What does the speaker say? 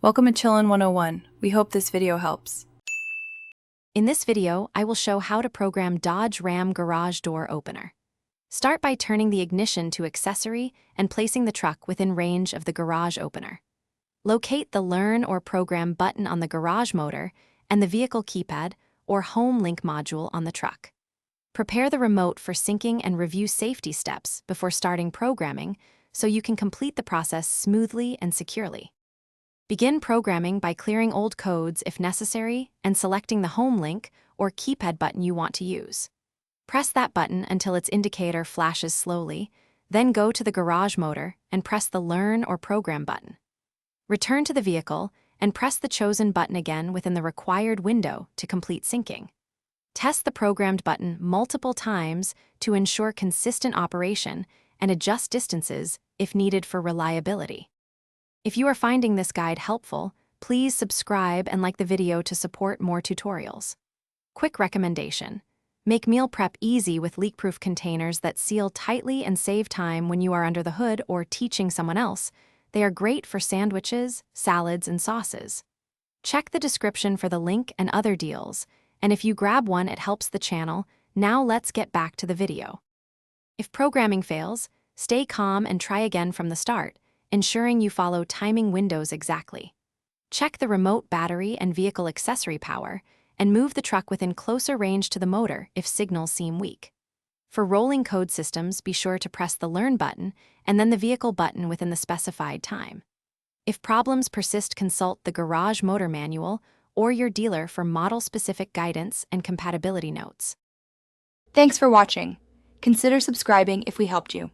Welcome to Chillin' 101. We hope this video helps. In this video, I will show how to program Dodge Ram garage door opener. Start by turning the ignition to accessory and placing the truck within range of the garage opener. Locate the Learn or Program button on the garage motor and the vehicle keypad or home link module on the truck. Prepare the remote for syncing and review safety steps before starting programming so you can complete the process smoothly and securely. Begin programming by clearing old codes if necessary and selecting the home link or keypad button you want to use. Press that button until its indicator flashes slowly, then go to the garage motor and press the Learn or Program button. Return to the vehicle and press the chosen button again within the required window to complete syncing. Test the programmed button multiple times to ensure consistent operation and adjust distances if needed for reliability. If you are finding this guide helpful, please subscribe and like the video to support more tutorials. Quick recommendation: make meal prep easy with leak-proof containers that seal tightly and save time when you are under the hood or teaching someone else. They are great for sandwiches, salads, and sauces. Check the description for the link and other deals, and if you grab one, it helps the channel. Now let's get back to the video. If programming fails, stay calm and try again from the start, ensuring you follow timing windows exactly. Check the remote battery and vehicle accessory power, and move the truck within closer range to the motor if signals seem weak. For rolling code systems, be sure to press the Learn button and then the vehicle button within the specified time. If problems persist, consult the garage motor manual or your dealer for model-specific guidance and compatibility notes. Thanks for watching. Consider subscribing if we helped you.